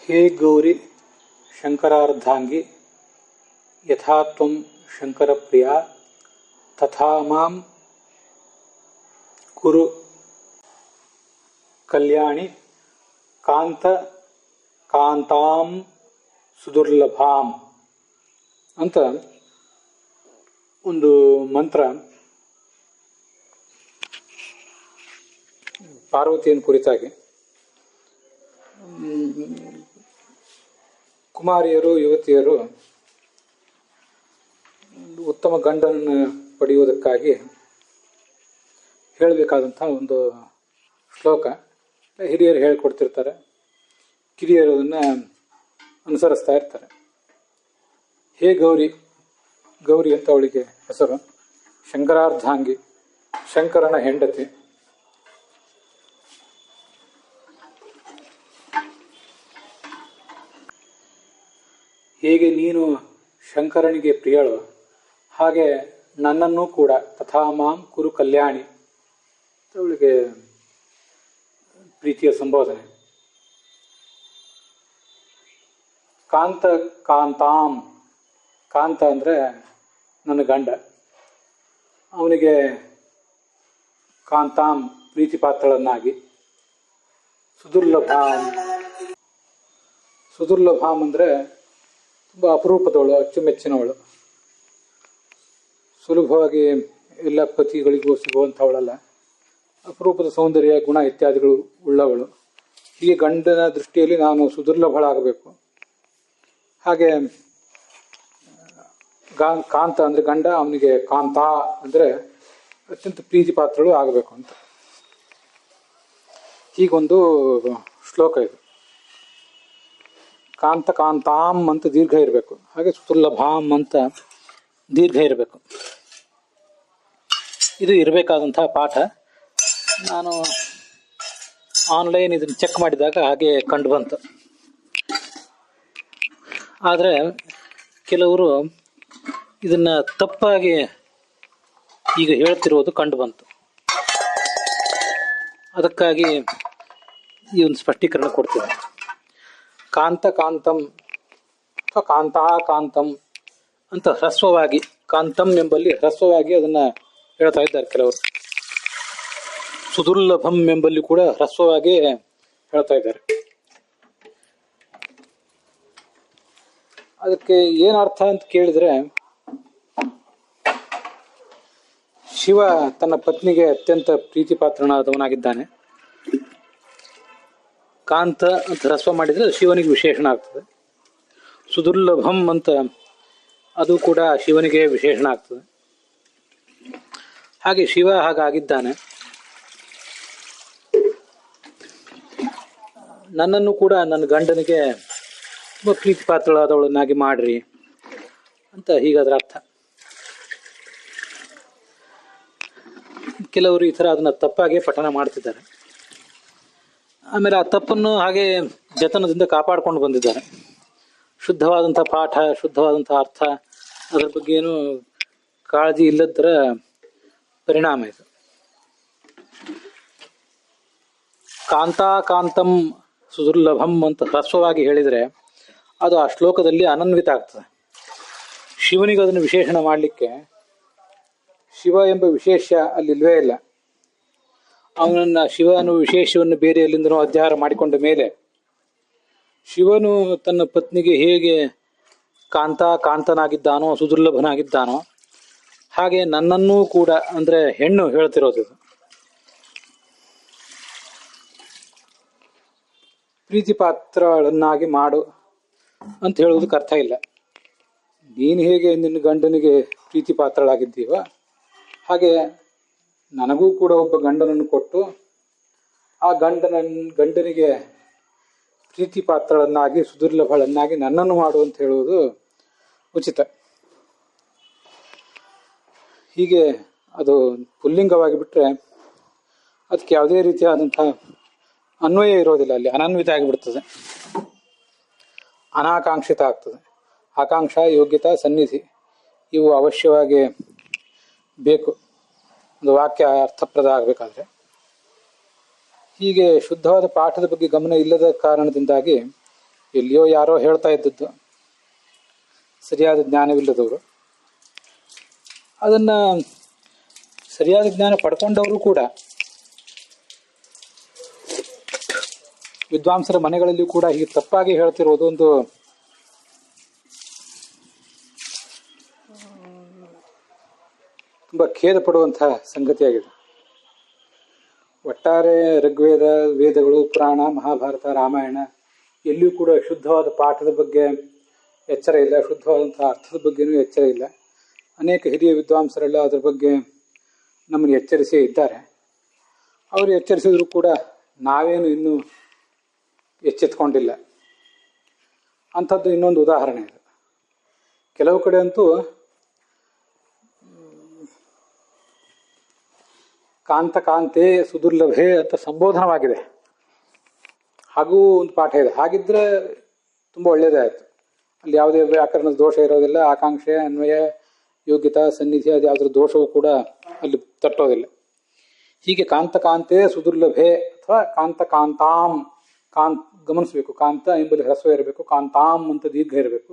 ಹೇ ಗೌರಿ ಶಂಕರಾರ್ಧಾಂಗಿ ಯಥಾ ತ್ವಂ ಶಂಕರಪ್ರಿಯಾ ತಥಾ ಮಾಂ ಕುರು ಕಲ್ಯಾಣಿ ಕಾಂತ ಕಾಂತಾಂ ಸುದುರ್ಲಭಾಂ ಅಂತ ಒಂದು ಮಂತ್ರ ಪಾರ್ವತಿಯನ್ನು ಕುರಿತಾಗಿ. ಕುಮಾರಿಯರು ಯುವತಿಯರು ಉತ್ತಮ ಗಂಡನನ್ನು ಪಡೆಯುವುದಕ್ಕಾಗಿ ಹೇಳಬೇಕಾದಂಥ ಒಂದು ಶ್ಲೋಕ. ಹಿರಿಯರು ಹೇಳಿಕೊಡ್ತಿರ್ತಾರೆ, ಕಿರಿಯರು ಅದನ್ನು ಅನುಸರಿಸ್ತಾ ಇರ್ತಾರೆ. ಹೇ ಗೌರಿ, ಗೌರಿ ಅಂತ ಅವಳಿಗೆ ಹೆಸರು. ಶಂಕರಾರ್ಧಾಂಗಿ, ಶಂಕರನ ಹೆಂಡತಿ. ಹೇಗೆ ನೀನು ಶಂಕರನಿಗೆ ಪ್ರಿಯಳು, ಹಾಗೆ ನನ್ನನ್ನು ಕೂಡ ತಥಾ ಮಾಂ ಕುರು ಕಲ್ಯಾಣಿ. ಅವಳಿಗೆ ಪ್ರೀತಿಯ ಸಂಬೋಧನೆ. ಕಾಂತ ಕಾಂತಾಂ, ಕಾಂತ ಅಂದರೆ ನನ್ನ ಗಂಡ, ಅವನಿಗೆ ಕಾಂತಾಂ ಪ್ರೀತಿ ಪಾತ್ರಳನ್ನಾಗಿ. ಸುದುರ್ಲಭಾಂ, ಸುದುರ್ಲಭಾಂ ಅಂದರೆ ತುಂಬ ಅಪರೂಪದವಳು, ಅಚ್ಚುಮೆಚ್ಚಿನವಳು, ಸುಲಭವಾಗಿ ಎಲ್ಲ ಪತಿಗಳಿಗೂ ಸಿಗುವಂಥವಳಲ್ಲ, ಅಪರೂಪದ ಸೌಂದರ್ಯ ಗುಣ ಇತ್ಯಾದಿಗಳು ಉಳ್ಳವಳು. ಹೀಗೆ ಗಂಡನ ದೃಷ್ಟಿಯಲ್ಲಿ ನಾನು ಸುದುರ್ಲಭಳಾಗಬೇಕು. ಹಾಗೆ ಕಾಂತ ಅಂದರೆ ಗಂಡ, ಅವನಿಗೆ ಕಾಂತ ಅಂದರೆ ಅತ್ಯಂತ ಪ್ರೀತಿ ಪಾತ್ರಳು ಆಗಬೇಕು ಅಂತ. ಹೀಗೊಂದು ಶ್ಲೋಕ ಇದು. ಕಾಂತ ಕಾಂತಾಂ ಅಂತ ದೀರ್ಘ ಇರಬೇಕು, ಹಾಗೆ ಸುದುರ್ಲಭಾಂ ಅಂತ ದೀರ್ಘ ಇರಬೇಕು. ಇದು ಇರಬೇಕಾದಂತಹ ಪಾಠ. ನಾನು ಆನ್ಲೈನ್ ಇದನ್ನು ಚೆಕ್ ಮಾಡಿದಾಗ ಹಾಗೆ ಕಂಡು ಬಂತು. ಆದರೆ ಕೆಲವರು ಇದನ್ನು ತಪ್ಪಾಗಿ ಈಗ ಹೇಳ್ತಿರೋದು ಕಂಡು ಬಂತು. ಅದಕ್ಕಾಗಿ ಈ ಒಂದು ಸ್ಪಷ್ಟೀಕರಣ ಕೊಡ್ತೀನಿ. ಕಾಂತ ಕಾಂತಂ ಅಥವಾ ಕಾಂತಾ ಕಾಂತಂ ಅಂತ ಹ್ರಸ್ವವಾಗಿ, ಕಾಂತಂ ಎಂಬಲ್ಲಿ ಹ್ರಸ್ವವಾಗಿ ಅದನ್ನು ಹೇಳ್ತಾ ಇದ್ದಾರೆ ಕೆಲವರು. ಸುದುರ್ಲಭಂ ಎಂಬಲ್ಲಿ ಕೂಡ ಹ್ರಸ್ವವಾಗಿ ಹೇಳ್ತಾ ಇದ್ದಾರೆ. ಅದಕ್ಕೆ ಏನರ್ಥ ಅಂತ ಕೇಳಿದರೆ, ಶಿವ ತನ್ನ ಪತ್ನಿಗೆ ಅತ್ಯಂತ ಪ್ರೀತಿ ಪಾತ್ರನಾದವನಾಗಿದ್ದಾನೆ. ಕಾಂತ ಅಂತ ಹ್ರಸ್ವ ಮಾಡಿದರೆ ಶಿವನಿಗೆ ವಿಶೇಷಣ ಆಗ್ತದೆ. ಸುದುರ್ಲಭಂ ಅಂತ ಅದು ಕೂಡ ಶಿವನಿಗೆ ವಿಶೇಷಣ ಆಗ್ತದೆ. ಹಾಗೆ ಶಿವ ಹಾಗಾಗಿದ್ದಾನೆ. ನನ್ನನ್ನು ಕೂಡ ನನ್ನ ಗಂಡನಿಗೆ ತುಂಬ ಪ್ರೀತಿ ಪಾತ್ರಳಾದವಳನ್ನಾಗಿ ಮಾಡ್ರಿ ಅಂತ ಹೀಗಾದ್ರ ಅರ್ಥ. ಕೆಲವರು ಈ ಥರ ಅದನ್ನು ತಪ್ಪಾಗಿ ಪಠನ ಮಾಡ್ತಿದ್ದಾರೆ. ಆಮೇಲೆ ಆ ತಪ್ಪನ್ನು ಹಾಗೆ ಜತನದಿಂದ ಕಾಪಾಡಿಕೊಂಡು ಬಂದಿದ್ದಾರೆ. ಶುದ್ಧವಾದಂಥ ಪಾಠ, ಶುದ್ಧವಾದಂಥ ಅರ್ಥ, ಅದರ ಬಗ್ಗೆ ಏನು ಕಾಳಜಿ ಇಲ್ಲದರ ಪರಿಣಾಮ ಇದು. ಕಾಂತಾ ಕಾಂತಂ ಸುದುರ್ಲಭಂ ಅಂತ ಹ್ರಸ್ವವಾಗಿ ಹೇಳಿದರೆ ಅದು ಆ ಶ್ಲೋಕದಲ್ಲಿ ಅನನ್ವಿತ ಆಗ್ತದೆ. ಶಿವನಿಗೆ ಅದನ್ನು ವಿಶೇಷಣ ಮಾಡಲಿಕ್ಕೆ ಶಿವ ಎಂಬ ವಿಶೇಷ ಅಲ್ಲಿ ಇಲ್ವೇ ಇಲ್ಲ. ಅವನನ್ನು ಶಿವನು ವಿಶೇಷವನ್ನು ಬೇರೆ ಎಲ್ಲಿಂದನೋ ಅಧ್ಯಯನ ಮಾಡಿಕೊಂಡ ಮೇಲೆ ಶಿವನು ತನ್ನ ಪತ್ನಿಗೆ ಹೇಗೆ ಕಾಂತನಾಗಿದ್ದಾನೋ, ಸುದುರ್ಲಭನಾಗಿದ್ದಾನೋ, ಹಾಗೆ ನನ್ನನ್ನೂ ಕೂಡ, ಅಂದರೆ ಹೆಣ್ಣು ಹೇಳ್ತಿರೋದು, ಪ್ರೀತಿ ಪಾತ್ರಳನ್ನಾಗಿ ಮಾಡು ಅಂತ ಹೇಳುವುದಕ್ಕೆ ಅರ್ಥ ಇಲ್ಲ. ನೀನು ಹೇಗೆ ನಿನ್ನ ಗಂಡನಿಗೆ ಪ್ರೀತಿ ಪಾತ್ರಳಾಗಿದ್ದೀವ, ಹಾಗೆ ನನಗೂ ಕೂಡ ಒಬ್ಬ ಗಂಡನನ್ನು ಕೊಟ್ಟು ಆ ಗಂಡನಿಗೆ ಪ್ರೀತಿ ಪಾತ್ರಳನ್ನಾಗಿ, ಸುದುರ್ಲಭಳನ್ನಾಗಿ ನನ್ನನ್ನು ಮಾಡು ಅಂತ ಹೇಳುವುದು ಉಚಿತ. ಹೀಗೆ ಅದು ಪುಲ್ಲಿಂಗವಾಗಿ ಬಿಟ್ಟರೆ ಅದಕ್ಕೆ ಯಾವುದೇ ರೀತಿಯಾದಂಥ ಅನ್ವಯ ಇರೋದಿಲ್ಲ. ಅಲ್ಲಿ ಅನನ್ವಿತ ಆಗಿಬಿಡ್ತದೆ, ಅನಾಕಾಂಕ್ಷಿತ ಆಗ್ತದೆ. ಆಕಾಂಕ್ಷ, ಯೋಗ್ಯತಾ, ಸನ್ನಿಧಿ ಇವು ಅವಶ್ಯವಾಗಿ ಬೇಕು ಒಂದು ವಾಕ್ಯ ಅರ್ಥಪ್ರದ ಆಗಬೇಕಾದ್ರೆ. ಹೀಗೆ ಶುದ್ಧವಾದ ಪಾಠದ ಬಗ್ಗೆ ಗಮನ ಇಲ್ಲದ ಕಾರಣದಿಂದಾಗಿ ಎಲ್ಲಿಯೋ ಯಾರೋ ಹೇಳ್ತಾ ಇದ್ದದ್ದು, ಸರಿಯಾದ ಜ್ಞಾನವಿಲ್ಲದವರು. ಅದನ್ನು ಸರಿಯಾದ ಜ್ಞಾನ ಪಡ್ಕೊಂಡವರು ಕೂಡ ವಿದ್ವಾಂಸರ ಮನೆಗಳಲ್ಲಿ ಕೂಡ ಹೀಗೆ ತಪ್ಪಾಗಿ ಹೇಳ್ತಿರೋದು ಒಂದು ತುಂಬ ಖೇದ ಪಡುವಂತಹ ಸಂಗತಿಯಾಗಿದೆ. ಒಟ್ಟಾರೆ ಋಗ್ವೇದ, ವೇದಗಳು, ಪುರಾಣ, ಮಹಾಭಾರತ, ರಾಮಾಯಣ ಎಲ್ಲಿಯೂ ಕೂಡ ಶುದ್ಧವಾದ ಪಾಠದ ಬಗ್ಗೆ ಎಚ್ಚರ ಇಲ್ಲ, ಶುದ್ಧವಾದಂತಹ ಅರ್ಥದ ಬಗ್ಗೆನೂ ಎಚ್ಚರ ಇಲ್ಲ. ಅನೇಕ ಹಿರಿಯ ವಿದ್ವಾಂಸರೆಲ್ಲ ಅದರ ಬಗ್ಗೆ ನಮ್ಮನ್ನು ಎಚ್ಚರಿಸೇ ಇದ್ದಾರೆ. ಅವರು ಎಚ್ಚರಿಸಿದ್ರು ಕೂಡ ನಾವೇನು ಇನ್ನೂ ಎಚ್ಚೆತ್ಕೊಂಡಿಲ್ಲ. ಅಂಥದ್ದು ಇನ್ನೊಂದು ಉದಾಹರಣೆ ಇದೆ. ಕೆಲವು ಕಡೆ ಅಂತೂ ಕಾಂತ ಕಾಂತೆ ಸುದುರ್ಲಭೆ ಅಂತ ಸಂಬೋಧನವಾಗಿದೆ. ಹಾಗೂ ಒಂದು ಪಾಠ ಇದೆ. ಹಾಗಿದ್ರೆ ತುಂಬ ಒಳ್ಳೆಯದೇ ಆಯಿತು. ಅಲ್ಲಿ ಯಾವುದೇ ವ್ಯಾಕರಣದ ದೋಷ ಇರೋದಿಲ್ಲ, ಆಕಾಂಕ್ಷೆ, ಅನ್ವಯ, ಯೋಗ್ಯತಾ, ಸನ್ನಿಧಿ ಅದು ಯಾವುದ್ರ ದೋಷವೂ ಕೂಡ ಅಲ್ಲಿ ತಟ್ಟೋದಿಲ್ಲ. ಹೀಗೆ ಕಾಂತ ಕಾಂತೆ ಸುದುರ್ಲಭೆ ಅಥವಾ ಕಾಂತ ಕಾಂತಾಂ, ಗಮನಿಸಬೇಕು. ಕಾಂತ ಎಂಬಲ್ಲಿ ಹ್ರಸ್ವ ಇರಬೇಕು, ಕಾಂತಾಂ ಅಂತ ದೀರ್ಘ ಇರಬೇಕು,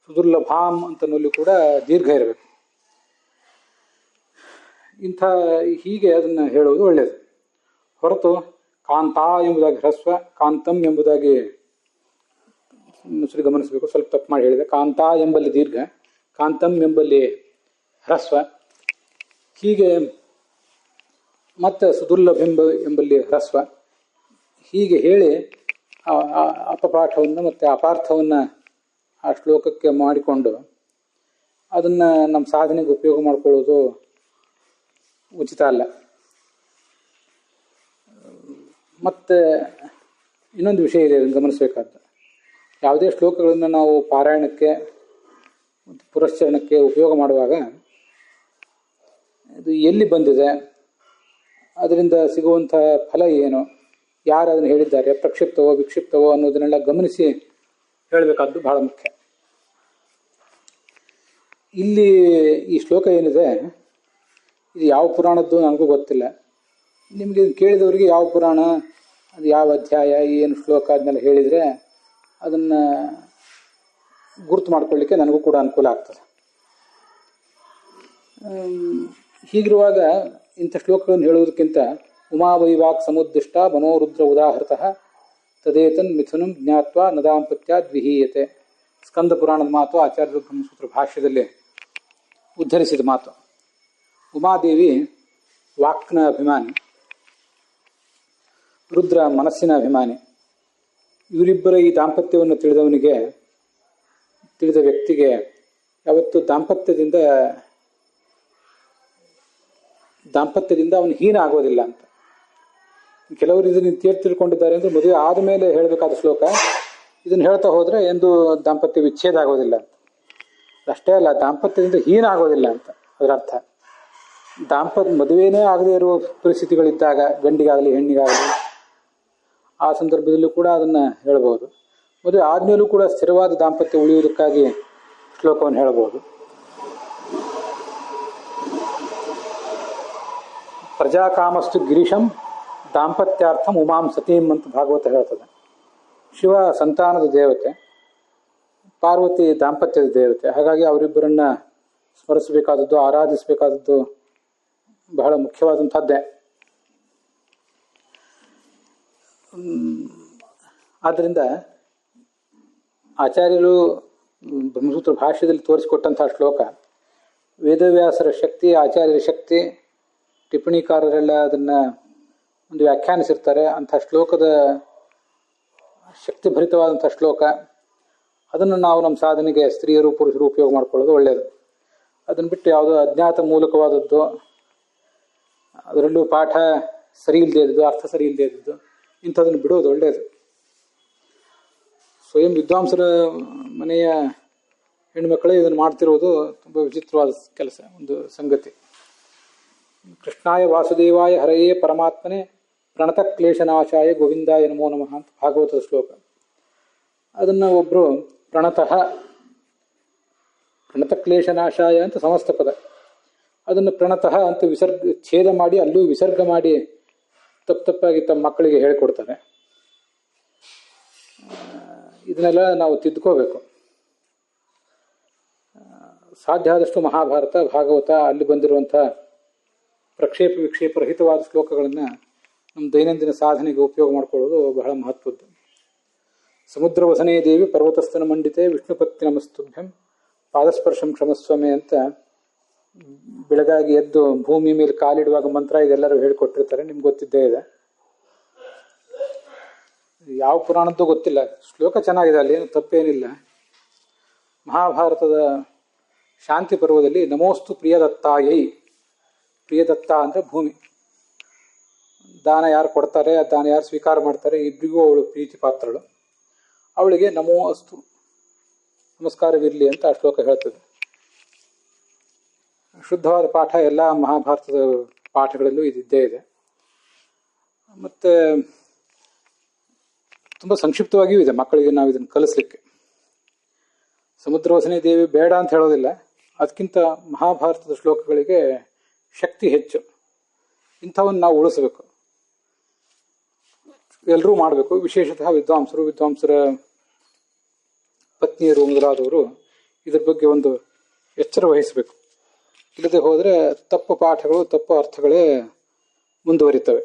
ಸುದುರ್ಲಭಾಂ ಅಂತನಲ್ಲಿ ಕೂಡ ದೀರ್ಘ ಇರಬೇಕು. ಹೀಗೆ ಅದನ್ನು ಹೇಳುವುದು ಒಳ್ಳೆಯದು. ಹೊರತು ಕಾಂತ ಎಂಬುದಾಗಿ ಹ್ರಸ್ವ, ಕಾಂತಂ ಎಂಬುದಾಗಿ ಗಮನಿಸಬೇಕು. ಸ್ವಲ್ಪ ತಪ್ಪು ಮಾಡಿ ಹೇಳಿದೆ. ಕಾಂತ ಎಂಬಲ್ಲಿ ದೀರ್ಘ, ಕಾಂತಂ ಎಂಬಲ್ಲಿ ಹ್ರಸ್ವ, ಹೀಗೆ ಮತ್ತೆ ಸುದುರ್ಲಭೆಂಬ ಎಂಬಲ್ಲಿ ಹ್ರಸ್ವ, ಹೀಗೆ ಹೇಳಿ ಅಪಪಾಠವನ್ನು ಮತ್ತು ಅಪಾರ್ಥವನ್ನು ಆ ಶ್ಲೋಕಕ್ಕೆ ಮಾಡಿಕೊಂಡು ಅದನ್ನು ನಮ್ಮ ಸಾಧನೆಗೆ ಉಪಯೋಗ ಮಾಡಿಕೊಳ್ಳೋದು ಉಚಿತ ಅಲ್ಲ. ಮತ್ತು ಇನ್ನೊಂದು ವಿಷಯ ಇದೆ, ಅದನ್ನು ಗಮನಿಸಬೇಕಾದ್ದು. ಯಾವುದೇ ಶ್ಲೋಕಗಳನ್ನು ನಾವು ಪಾರಾಯಣಕ್ಕೆ ಮತ್ತು ಪುರಶ್ಚರಣಕ್ಕೆ ಉಪಯೋಗ ಮಾಡುವಾಗ ಇದು ಎಲ್ಲಿ ಬಂದಿದೆ, ಅದರಿಂದ ಸಿಗುವಂಥ ಫಲ ಏನು, ಯಾರು ಅದನ್ನು ಹೇಳಿದ್ದಾರೆ, ಪ್ರಕ್ಷಿಪ್ತವೋ ವಿಕ್ಷಿಪ್ತವೋ ಅನ್ನೋದನ್ನೆಲ್ಲ ಗಮನಿಸಿ ಹೇಳಬೇಕಾದ್ದು ಬಹಳ ಮುಖ್ಯ. ಇಲ್ಲಿ ಈ ಶ್ಲೋಕ ಏನಿದೆ, ಇದು ಯಾವ ಪುರಾಣದ್ದು ನನಗೂ ಗೊತ್ತಿಲ್ಲ. ನಿಮಗೆ ಕೇಳಿದವರಿಗೆ ಯಾವ ಪುರಾಣ, ಅದು ಯಾವ ಅಧ್ಯಾಯ, ಏನು ಶ್ಲೋಕ ಅದನ್ನೆಲ್ಲ ಹೇಳಿದರೆ ಅದನ್ನು ಗುರುತು ಮಾಡ್ಕೊಳ್ಳಿಕ್ಕೆ ನನಗೂ ಕೂಡ ಅನುಕೂಲ ಆಗ್ತದೆ. ಹೀಗಿರುವಾಗ ಇಂಥ ಶ್ಲೋಕಗಳನ್ನು ಹೇಳುವುದಕ್ಕಿಂತ ಉಮಾವೈವಾಕ್ ಸಮುದ್ದಿಷ್ಟ ಮನೋರುದ್ರ ಉದಾಹೃತಃ ತದೇತನ್ ಮಿಥುನಂ ಜ್ಞಾತ್ವ ನದಾಂಪತ್ಯ ದ್ವಿಹೀಯತೆ, ಸ್ಕಂದ ಪುರಾಣದ ಮಾತು, ಆಚಾರ್ಯರು ಬ್ರಹ್ಮಸೂತ್ರ ಭಾಷ್ಯದಲ್ಲಿ ಉದ್ಧರಿಸಿದ ಮಾತು. ಉಮಾದೇವಿ ವಾಕ್ನ ಅಭಿಮಾನಿ, ರುದ್ರ ಮನಸ್ಸಿನ ಅಭಿಮಾನಿ. ಇವರಿಬ್ಬರ ಈ ದಾಂಪತ್ಯವನ್ನು ತಿಳಿದ ವ್ಯಕ್ತಿಗೆ ಯಾವತ್ತು ದಾಂಪತ್ಯದಿಂದ ಅವನು ಹೀನ ಆಗೋದಿಲ್ಲ ಅಂತ. ಕೆಲವರು ಇದನ್ನು ತಿಳ್ಕೊಂಡಿದ್ದಾರೆ ಅಂದರೆ ಮದುವೆ ಆದಮೇಲೆ ಹೇಳಬೇಕಾದ ಶ್ಲೋಕ, ಇದನ್ನು ಹೇಳ್ತಾ ಹೋದರೆ ಎಂದು ದಾಂಪತ್ಯ ವಿಚ್ಛೇದ ಆಗೋದಿಲ್ಲ ಅಂತ. ಅಷ್ಟೇ ಅಲ್ಲ, ದಾಂಪತ್ಯದಿಂದ ಹೀನ ಆಗೋದಿಲ್ಲ ಅಂತ ಅದರ ಅರ್ಥ. ಮದುವೆನೇ ಆಗದೇ ಇರುವ ಪರಿಸ್ಥಿತಿಗಳಿದ್ದಾಗ, ಗಂಡಿಗಾಗಲಿ ಹೆಣ್ಣಿಗಾಗಲಿ, ಆ ಸಂದರ್ಭದಲ್ಲೂ ಕೂಡ ಅದನ್ನು ಹೇಳ್ಬೋದು. ಮದುವೆ ಆದಮೇಲೂ ಕೂಡ ಸ್ಥಿರವಾದ ದಾಂಪತ್ಯ ಉಳಿಯುವುದಕ್ಕಾಗಿ ಶ್ಲೋಕವನ್ನು ಹೇಳ್ಬೋದು. ಪ್ರಜಾಕಾಮಸ್ತು ಗಿರೀಶಂ ದಾಂಪತ್ಯಾರ್ಥಂ ಉಮಾಂ ಸತೀಂ ಅಂತ ಭಾಗವತ ಹೇಳ್ತದೆ. ಶಿವ ಸಂತಾನದ ದೇವತೆ, ಪಾರ್ವತಿ ದಾಂಪತ್ಯದ ದೇವತೆ. ಹಾಗಾಗಿ ಅವರಿಬ್ಬರನ್ನ ಸ್ಮರಿಸಬೇಕಾದದ್ದು, ಆರಾಧಿಸಬೇಕಾದದ್ದು ಬಹಳ ಮುಖ್ಯವಾದಂಥದ್ದೇ. ಆದ್ದರಿಂದ ಆಚಾರ್ಯರು ಬ್ರಹ್ಮಸೂತ್ರ ಭಾಷ್ಯದಲ್ಲಿ ತೋರಿಸಿಕೊಟ್ಟಂಥ ಶ್ಲೋಕ ವೇದವ್ಯಾಸರ ಶಕ್ತಿ, ಆಚಾರ್ಯರ ಶಕ್ತಿ, ಟಿಪ್ಪಣಿಕಾರರೆಲ್ಲ ಅದನ್ನು ಒಂದು ವ್ಯಾಖ್ಯಾನಿಸಿರ್ತಾರೆ. ಅಂಥ ಶ್ಲೋಕದ ಶಕ್ತಿಭರಿತವಾದಂಥ ಶ್ಲೋಕ, ಅದನ್ನು ನಾವು ನಮ್ಮ ಸಾಧನೆಗೆ ಸ್ತ್ರೀಯರು ಪುರುಷರು ಉಪಯೋಗ ಮಾಡ್ಕೊಳ್ಳೋದು ಒಳ್ಳೆಯದು. ಅದನ್ನು ಬಿಟ್ಟು ಯಾವುದೋ ಅಜ್ಞಾತ ಮೂಲಕವಾದದ್ದು, ಅದರಲ್ಲೂ ಪಾಠ ಸರಿ ಇಲ್ಲದೆ ಇದ್ದು, ಅರ್ಥ ಸರಿ ಇಲ್ಲದೆ ಇದ್ದು, ಇಂಥದನ್ನು ಬಿಡೋದು ಒಳ್ಳೆಯದು. ಸ್ವಯಂ ವಿದ್ವಾಂಸರ ಮನೆಯ ಹೆಣ್ಣುಮಕ್ಕಳೇ ಇದನ್ನು ಮಾಡ್ತಿರೋದು ತುಂಬ ವಿಚಿತ್ರವಾದ ಕೆಲಸ, ಒಂದು ಸಂಗತಿ. ಕೃಷ್ಣಾಯ ವಾಸುದೇವಾಯ ಹರೆಯೇ ಪರಮಾತ್ಮನೇ ಪ್ರಣತ ಕ್ಲೇಶನಾಶಾಯ ಗೋವಿಂದಾಯ ನಮೋ ನಮಃ ಅಂತ ಭಾಗವತದ ಶ್ಲೋಕ. ಅದನ್ನು ಒಬ್ಬರು ಪ್ರಣತ ಕ್ಲೇಶನಾಶಾಯ ಅಂತ ಸಮಸ್ತ ಪದ, ಅದನ್ನು ಪ್ರಣತಃ ಅಂತ ಛೇದ ಮಾಡಿ ಅಲ್ಲೂ ವಿಸರ್ಗ ಮಾಡಿ ತಪ್ಪಾಗಿ ತಮ್ಮ ಮಕ್ಕಳಿಗೆ ಹೇಳಿಕೊಡ್ತಾರೆ. ಇದನ್ನೆಲ್ಲ ನಾವು ತಿದ್ಕೋಬೇಕು. ಸಾಧ್ಯ ಆದಷ್ಟು ಮಹಾಭಾರತ, ಭಾಗವತ, ಅಲ್ಲಿ ಬಂದಿರುವಂಥ ಪ್ರಕ್ಷೇಪ ವಿಕ್ಷೇಪ ರಹಿತವಾದ ಶ್ಲೋಕಗಳನ್ನು ನಮ್ಮ ದೈನಂದಿನ ಸಾಧನೆಗೆ ಉಪಯೋಗ ಮಾಡಿಕೊಳ್ಳೋದು ಬಹಳ ಮಹತ್ವದ್ದು. ಸಮುದ್ರ ವಸನೇ ದೇವಿ ಪರ್ವತಸ್ಥನ ಮಂಡಿತೆ ವಿಷ್ಣುಪತ್ನಿ ನಮಸ್ತುಭ್ಯಂ ಪಾದಸ್ಪರ್ಶಂ ಕ್ಷಮಸ್ವಮೆ ಅಂತ ಬೆಳಗಾಗಿ ಎದ್ದು ಭೂಮಿ ಮೇಲೆ ಕಾಲಿಡುವಾಗ ಮಂತ್ರ ಇದೆಲ್ಲರೂ ಹೇಳಿಕೊಟ್ಟಿರ್ತಾರೆ, ನಿಮ್ಗೆ ಗೊತ್ತಿದ್ದೇ ಇದೆ. ಯಾವ ಪುರಾಣದ್ದು ಗೊತ್ತಿಲ್ಲ, ಶ್ಲೋಕ ಚೆನ್ನಾಗಿದೆ, ಅಲ್ಲಿ ಏನು ತಪ್ಪೇನಿಲ್ಲ. ಮಹಾಭಾರತದ ಶಾಂತಿ ಪರ್ವದಲ್ಲಿ ನಮೋಸ್ತು ಪ್ರಿಯದತ್ತಾಯೈ, ಪ್ರಿಯದತ್ತ ಅಂದರೆ ಭೂಮಿ, ದಾನ ಯಾರು ಕೊಡ್ತಾರೆ, ದಾನ ಯಾರು ಸ್ವೀಕಾರ ಮಾಡ್ತಾರೆ, ಇಬ್ಬರಿಗೂ ಅವಳು ಪ್ರೀತಿ ಪಾತ್ರಳು, ಅವಳಿಗೆ ನಮೋ ಅಸ್ತು, ನಮಸ್ಕಾರವಿರಲಿ ಅಂತ ಆ ಶ್ಲೋಕ ಹೇಳ್ತದೆ. ಶುದ್ಧವಾದ ಪಾಠ ಎಲ್ಲ ಮಹಾಭಾರತದ ಪಾಠಗಳಲ್ಲೂ ಇದ್ದೇ ಇದೆ. ಮತ್ತು ತುಂಬ ಸಂಕ್ಷಿಪ್ತವಾಗಿಯೂ ಇದೆ, ಮಕ್ಕಳಿಗೆ ನಾವು ಇದನ್ನು ಕಲಿಸ್ಲಿಕ್ಕೆ. ಸಮುದ್ರವಸನಿ ದೇವಿ ಬೇಡ ಅಂತ ಹೇಳೋದಿಲ್ಲ, ಅದಕ್ಕಿಂತ ಮಹಾಭಾರತದ ಶ್ಲೋಕಗಳಿಗೆ ಶಕ್ತಿ ಹೆಚ್ಚು. ಇಂಥವನ್ನು ನಾವು ಉಳಿಸಬೇಕು, ಎಲ್ಲರೂ ಮಾಡಬೇಕು. ವಿಶೇಷತಃ ವಿದ್ವಾಂಸರ ಪತ್ನಿಯರು ಮೊದಲಾದವರು ಇದ್ರ ಬಗ್ಗೆ ಒಂದು ಎಚ್ಚರ ವಹಿಸಬೇಕು. ಇಲ್ಲದೆ ಹೋದರೆ ತಪ್ಪು ಪಾಠಗಳು, ತಪ್ಪು ಅರ್ಥಗಳೇ ಮುಂದುವರಿತವೆ.